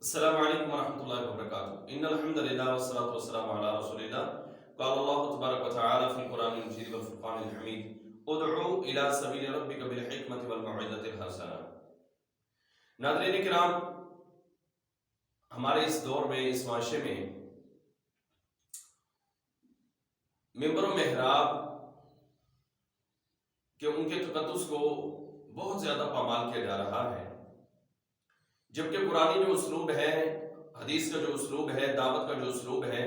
السلام علیکم ورحمۃ اللہ وبرکاتہ ان الحمد للہ والصلاۃ والسلام علی رسول اللہ قال اللہ تبارک وتعالی فی القرآن المجید والفرقان الحمید ادعو الی سبیل ربک بالحکمۃ والموعظۃ الحسنہ۔ ناظرین کرام، ہمارے اس دور میں، اس معاشرے میں منبر و محراب کہ ان کے تقدس کو بہت زیادہ پامال کیا جا رہا ہے، جبکہ قرآنی جو اسلوب ہے، حدیث کا جو اسلوب ہے، دعوت کا جو اسلوب ہے،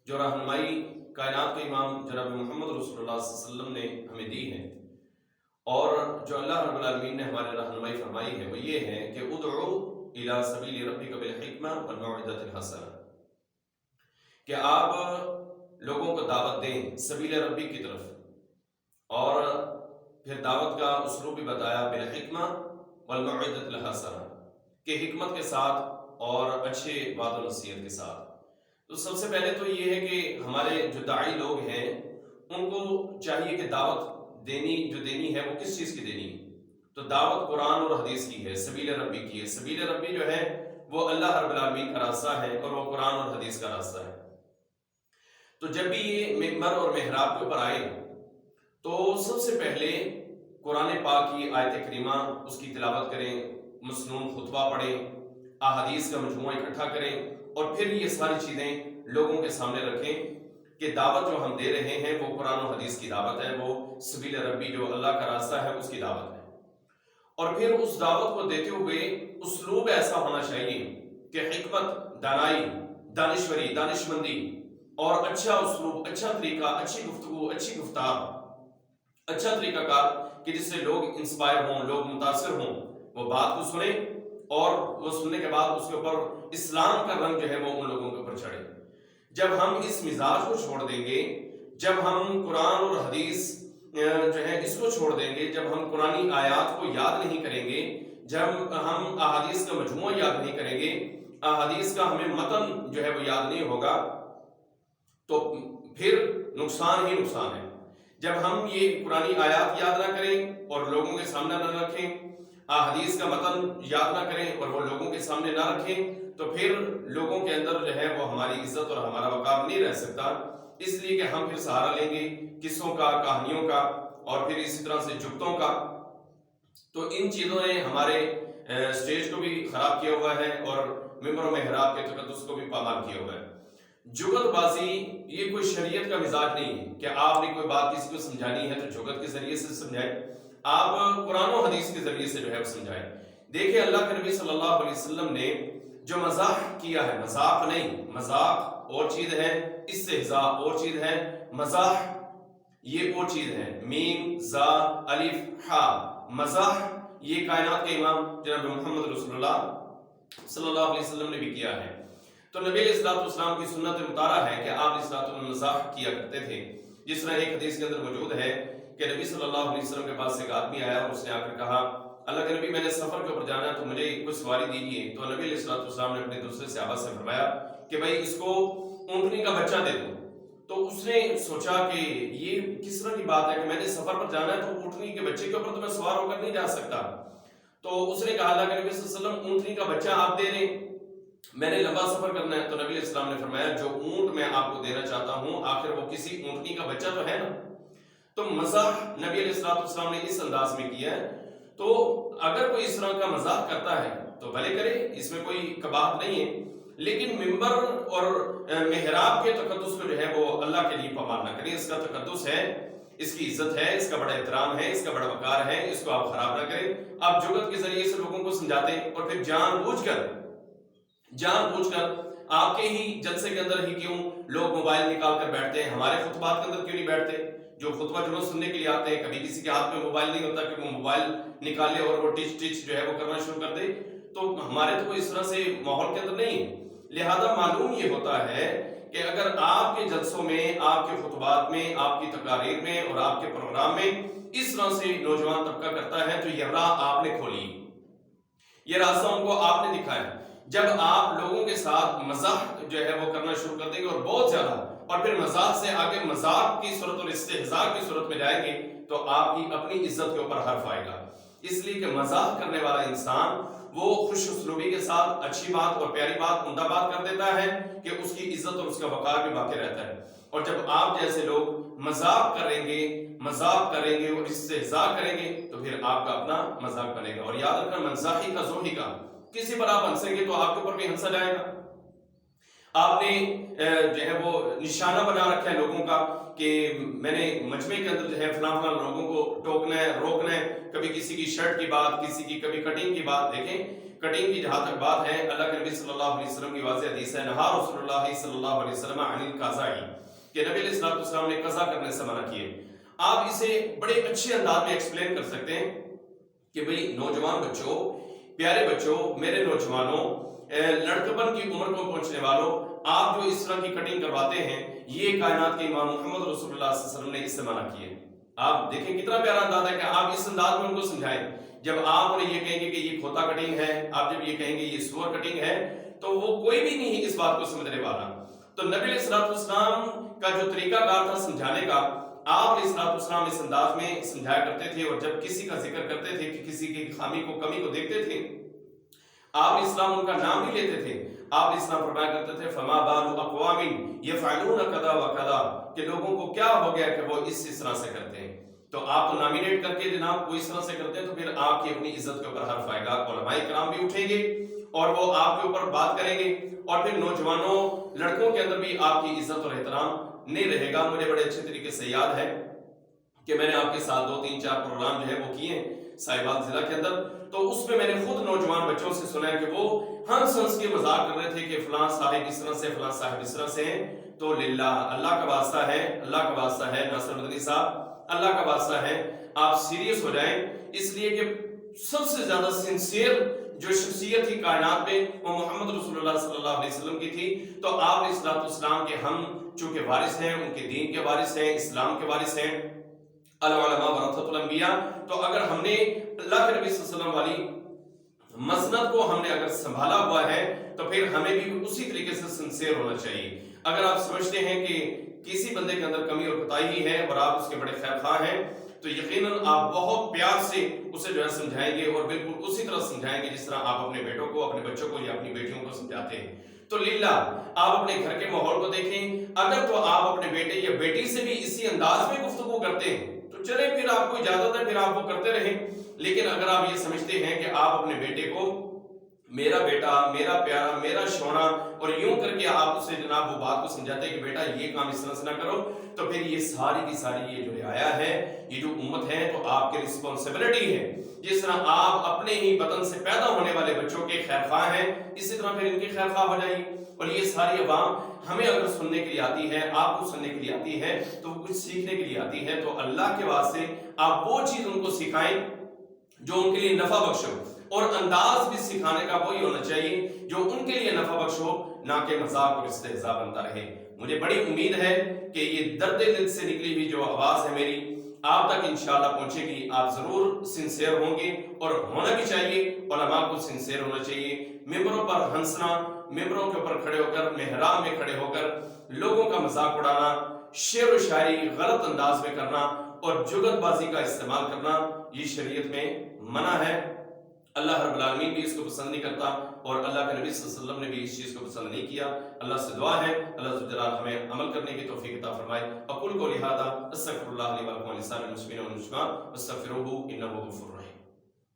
جو رہنمائی کائنات کے امام جناب محمد رسول اللہ صلی اللہ علیہ وسلم نے ہمیں دی ہے، اور جو اللہ رب العالمین نے ہمارے رہنمائی فرمائی ہے، وہ یہ ہے کہ ادعو الی سبیل ربک بالحکمہ والموعظۃ الحسنہ، کہ آپ لوگوں کو دعوت دیں سبیل ربی کی طرف، اور پھر دعوت کا اسلوب بھی بتایا بالحکمہ والموعظۃ الحسنہ، کہ حکمت کے ساتھ اور اچھے بات و نصیحت کے ساتھ۔ تو سب سے پہلے تو یہ ہے کہ ہمارے جو داعی لوگ ہیں ان کو چاہیے کہ دعوت دینی ہے وہ کس چیز کی دینی ہے؟ تو دعوت قرآن اور حدیث کی ہے، سبیل ربی کی ہے۔ سبیل ربی جو ہے وہ اللہ رب العالمین کا راستہ ہے، اور وہ قرآن اور حدیث کا راستہ ہے۔ تو جب بھی یہ منبر اور محراب کے اوپر آئے تو سب سے پہلے قرآن پاک کی آیت کریمہ اس کی تلاوت کریں، مسنون خطبہ پڑھیں، احادیث کا مجموعہ اکٹھا کریں، اور پھر یہ ساری چیزیں لوگوں کے سامنے رکھیں کہ دعوت جو ہم دے رہے ہیں وہ قرآن و حدیث کی دعوت ہے، وہ سبیل ربی جو اللہ کا راستہ ہے اس کی دعوت ہے۔ اور پھر اس دعوت کو دیتے ہوئے اسلوب ایسا ہونا چاہیے کہ حکمت، دانائی، دانشوری، دانشمندی اور اچھا اسلوب، اچھا طریقہ، اچھی گفتگو، اچھی گفتار، اچھا طریقہ کار، کہ جس سے لوگ انسپائر ہوں، لوگ متاثر ہوں، وہ بات کو سنیں، اور وہ سننے کے بعد اس کے اوپر اسلام کا رنگ جو ہے وہ ان لوگوں کے اوپر چڑھے۔ جب ہم اس مزاج کو چھوڑ دیں گے، جب ہم قرآن اور حدیث جو ہے اس کو چھوڑ دیں گے، جب ہم قرآنی آیات کو یاد نہیں کریں گے، جب ہم احادیث کا مجموعہ یاد نہیں کریں گے، احادیث کا ہمیں متن جو ہے وہ یاد نہیں ہوگا، تو پھر نقصان ہی نقصان ہے۔ جب ہم یہ قرآنی آیات یاد نہ کریں اور لوگوں کے سامنے نہ رکھیں، احادیث کا متن یاد نہ کریں اور وہ لوگوں کے سامنے نہ رکھیں، تو پھر لوگوں کے اندر جو ہے وہ ہماری عزت اور ہمارا وقار نہیں رہ سکتا، اس لیے کہ ہم پھر سہارا لیں گے قصوں کا، کہانیوں کا، اور پھر اسی طرح سے جگتوں کا۔ تو ان چیزوں نے ہمارے سٹیج کو بھی خراب کیا ہوا ہے، اور منبر و محراب کے تقدس کو بھی پامال کیا ہوا ہے۔ جگت بازی یہ کوئی شریعت کا مزاج نہیں ہے کہ آپ نے کوئی بات کسی کو سمجھانی ہے تو جگت کے ذریعے سے سمجھائیں، آپ قرآن و حدیث کے ذریعے سے جو ہے وہ سمجھائیں۔ دیکھیں اللہ کے نبی صلی اللہ علیہ وسلم نے جو مزاح کیا ہے، مذاق نہیں، مذاق اور چیز ہے، استہزاء اور چیز ہے، مزاح یہ اور چیز ہے، میم زا الف ہا، مزاح یہ کائنات کے امام جناب محمد رسول اللہ صلی اللہ علیہ وسلم نے بھی کیا ہے۔ تو نبی علیہ الصلوۃ والسلام کی سنت مطالعہ ہے کہ آپ اس رات میں مزاح کیا کرتے تھے، جس طرح ایک حدیث کے اندر موجود ہے کہ نبی صلی اللہ علیہ وسلم کے پاس ایک آدمی آیا اور اس نے آ کر کہا، اللہ کے نبی میں نے سفر کے اوپر جانا ہے تو مجھے کوئی سواری دیجیے۔ تو نبی علیہ الصلوۃ والسلام نے اپنے دوسرے صحابہ سے فرمایا کہ بھائی اس کو اونٹنی کا بچہ دے دو۔ تو اس نے سوچا کہ یہ کس طرح کی بات ہے کہ میں نے سفر پر جانا ہے تو اونٹنی کے بچے کے اوپر تو میں سوار ہو کر نہیں جا سکتا۔ تو اس نے کہا اللہ کے نبی صلی اللہ علیہ وسلم اونٹنی کا بچہ آپ دے دیں، میں نے لمبا سفر کرنا ہے۔ تو نبی علیہ السلام نے فرمایا جو اونٹ میں آپ کو دینا چاہتا ہوں آخر وہ کسی اونٹنی کا بچہ تو ہے نا۔ تو مزاح نبی علیہ الصلوۃ والسلام نے اس انداز میں کیا ہے۔ تو اگر کوئی اس طرح کا مزاح کرتا ہے تو بھلے کرے، اس میں کوئی کباہت نہیں ہے، لیکن منبر اور محراب کے تقدس کو جو ہے وہ اللہ کے لیے پامال نہ کریں۔ اس کا تقدس ہے، اس کی عزت ہے، اس کا بڑا احترام ہے، اس کا بڑا وقار ہے، اس کو آپ خراب نہ کریں۔ آپ جگت کے ذریعے سے لوگوں کو سمجھاتے ہیں، اور پھر جان بوجھ کر آپ کے ہی جلسے کے اندر ہی کیوں لوگ موبائل نکال کر بیٹھتے ہیں؟ ہمارے خطبات کے اندر کیوں نہیں بیٹھتے؟ جو خطبہ جمعہ سننے کے لیے آتے ہیں، کبھی کسی کے ہاتھ میں موبائل نہیں ہوتا کہ وہ موبائل نکالے اور وہ ٹچ جو ہے وہ کرنا شروع کر دے۔ تو ہمارے تو اس طرح سے ماحول کے اندر نہیں ہے۔ لہذا معلوم یہ ہوتا ہے کہ اگر آپ کے جلسوں میں، آپ کے خطبات میں، آپ کی تقاریر میں اور آپ کے پروگرام میں اس طرح سے نوجوان طبقہ کرتا ہے تو یہ راہ آپ نے کھولی، یہ راستہ ان کو آپ نے دکھایا۔ جب آپ لوگوں کے ساتھ مزاح جو ہے وہ کرنا شروع کر دیں گے اور بہت زیادہ، اور پھر مزاح سے آگے مذاق کی صورت اور استہزاء کی صورت میں جائیں گے تو آپ کی اپنی عزت کے اوپر حرف آئے گا۔ اس لیے کہ مزاح کرنے والا انسان وہ خوش اسلوبی کے ساتھ اچھی بات اور پیاری بات، عمدہ بات کر دیتا ہے کہ اس کی عزت اور اس کا وقار بھی باقی رہتا ہے۔ اور جب آپ جیسے لوگ مذاق کریں گے اور استہزاء کریں گے تو پھر آپ کا اپنا مذاق بنے گا۔ اور یاد رکھنا، منزاحی کا زوحی کا، کسی پر آپ ہنسیں گے تو آپ کے اوپر بھی ہنسا جائے گا۔ آپ نے جو ہے وہ نشانہ بنا رکھا ہے لوگوں کا کہ میں نے مجمع کے اندر جو ہے فلاں لوگوں کو ٹوکنا ہے، روکنا ہے، کبھی کسی کی شرٹ کی بات، کسی کی کبھی کٹنگ کی بات۔ دیکھیں کٹنگ کی جہاں تک بات ہے، اللہ کے نبی صلی اللہ علیہ وسلم کی واضح حدیث ہے، نہا رسول اللہ صلی اللہ علیہ وسلم عن القضاء، کہ نبی علیہ السلام نے قضا کرنے سے منع کیے۔ آپ اسے بڑے اچھے انداز میں ایکسپلین کر سکتے ہیں کہ بھئی نوجوان بچوں، پیارے بچوں، میرے نوجوانوں، لڑکپن کی عمر کو پہنچنے والوں، آپ جو اس طرح کی کٹنگ کرواتے ہیں، یہ کائنات کے امام محمد رسول اللہ صلی اللہ علیہ وسلم نے اس سے منع کیے۔ آپ دیکھیں کتنا پیارا انداز ہے کہ آپ اس انداز میں ان کو سمجھائیں۔ جب آپ انہیں یہ کہیں گے کہ یہ کھوتا کٹنگ ہے، آپ جب یہ کہیں گے یہ سور کٹنگ ہے، تو وہ کوئی بھی نہیں اس بات کو سمجھنے والا۔ تو نبی علیہ السلام کا جو طریقہ کار تھا سمجھانے کا، آپ علیہ السلام اس انداز میں سمجھایا کرتے تھے۔ اور جب کسی کا ذکر کرتے تھے کہ کسی کی خامی کو، کمی کو دیکھتے تھے، آپ اسلام ان کا نام ہی لیتے تھے۔ آپ اسلام فرمایا کرتے تھے فما بال اقوام یفعلون کذا وکذا، کہ لوگوں کو کیا ہو گیا کہ وہ اس طرح سے کرتے ہیں۔ تو آپ کو نامینیٹ کر کے جناب وہ اس طرح سے کرتے ہیں، تو پھر آپ کی اپنی عزت کے اوپر حرف آئے گا۔ علماء کرام بھی اٹھیں گے اور وہ آپ کے اوپر بات کریں گے، اور پھر نوجوانوں، لڑکوں کے اندر بھی آپ کی عزت اور احترام نہیں رہے گا۔ مجھے بڑے اچھے طریقے سے یاد ہے کہ میں نے آپ کے ساتھ 2-3-4 پروگرام جو ہے وہ کیے صاحبات ضلع کے اندر، تو اس میں نے خود نوجوان بچوں سے سنا ہے کہ وہ ہنس کے مذاق کر رہے تھے کہ فلاں صاحب اس طرح سے، فلاں صاحب اس طرح سے ہیں۔ تو للہ، اللہ کا واسطہ ہے، اللہ کا واسطہ ہے ناصر مدنی صاحب، اللہ کا واسطہ ہے، آپ سیریس ہو جائیں، اس لیے کہ سب سے زیادہ سنسیئر جو شخصیت تھی کائنات میں وہ محمد رسول اللہ صلی اللہ علیہ وسلم کی تھی۔ تو آپ علیہ السلام کے ہم چونکہ وارث ہیں، ان کے دین کے وارث ہیں، اسلام کے وارث ہیں، العلماء ورثۃ الانبیاء۔ تو اگر ہم نے اللہ کے نبی صلی اللہ علیہ وسلم والی مسند کو ہم نے اگر سنبھالا ہوا ہے تو پھر ہمیں بھی اسی طریقے سے سنسیئر ہونا چاہیے۔ اگر آپ سمجھتے ہیں کہ کسی بندے کے اندر کمی اور کوتاہی ہے اور آپ اس کے بڑے خیر خواہ ہیں، تو یقیناً آپ بہت پیار سے اسے جو ہے سمجھائیں گے، اور بالکل اسی طرح سمجھائیں گے جس طرح آپ اپنے بیٹوں کو، اپنے بچوں کو یا اپنی بیٹیوں کو سمجھاتے ہیں۔ تو للہ آپ اپنے گھر کے ماحول کو دیکھیں، اگر تو آپ اپنے بیٹے یا بیٹی سے بھی اسی انداز میں گفتگو کرتے ہیں تو چلے، پھر آپ کو اجازت ہے، پھر آپ وہ کرتے رہیں۔ لیکن اگر آپ یہ سمجھتے ہیں کہ آپ اپنے بیٹے کو میرا بیٹا، میرا پیارا، میرا شونا، اور یوں کر کے آپ اسے جناب وہ بات کو سمجھاتے ہیں کہ بیٹا یہ کام اس طرح سے نہ کرو، تو پھر یہ ساری کی ساری یہ جو رعایا ہے، یہ جو امت ہے، تو آپ کی رسپانسبلٹی ہے۔ جس طرح آپ اپنے ہی وطن سے پیدا ہونے والے بچوں کے خیر خواہ ہیں، اسی طرح پھر ان کی خیر خواہ ہو جائیے۔ اور یہ ساری عوام ہمیں اگر سننے کے لیے آتی ہے، آپ کو سننے کے لیے آتی ہے، تو وہ کچھ سیکھنے کے لیے آتی ہے، تو اللہ کے واسطے آپ وہ چیز ان کو سکھائیں جو ان کے لیے نفع بخش ہو، اور انداز بھی سکھانے کا وہی ہونا چاہیے جو ان کے لیے نفع بخش ہو، نہ کہ مذاق اور استہزاء بنتا رہے۔ مجھے بڑی امید ہے کہ یہ درد دل سے نکلی ہوئی جو آواز ہے میری آپ تک انشاءاللہ پہنچے گی۔ آپ ضرور سنسیئر ہوں گے، اور ہونا بھی چاہیے، علماء کو سنسیئر ہونا چاہیے۔ ممبروں پر ہنسنا، ممبروں کے اوپر کھڑے ہو کر، محراب میں کھڑے ہو کر لوگوں کا مذاق اڑانا، شعر و شاعری غلط انداز میں کرنا اور جگت بازی کا استعمال کرنا، یہ شریعت میں منع ہے۔ اللہ رب العالمین بھی اس کو پسند نہیں کرتا، اور اللہ کے نبی صلی اللہ علیہ وسلم نے بھی اس چیز کو پسند نہیں کیا۔ اللہ سے دعا ہے اللہ ذو الجلال ہمیں عمل کرنے کی توفیق عطا فرمائے۔ اقول قولی ھذا استغفر اللہ لی ولکم ولسائر المسلمین والمسلمات واستغفروہ انہ غفور رحیم۔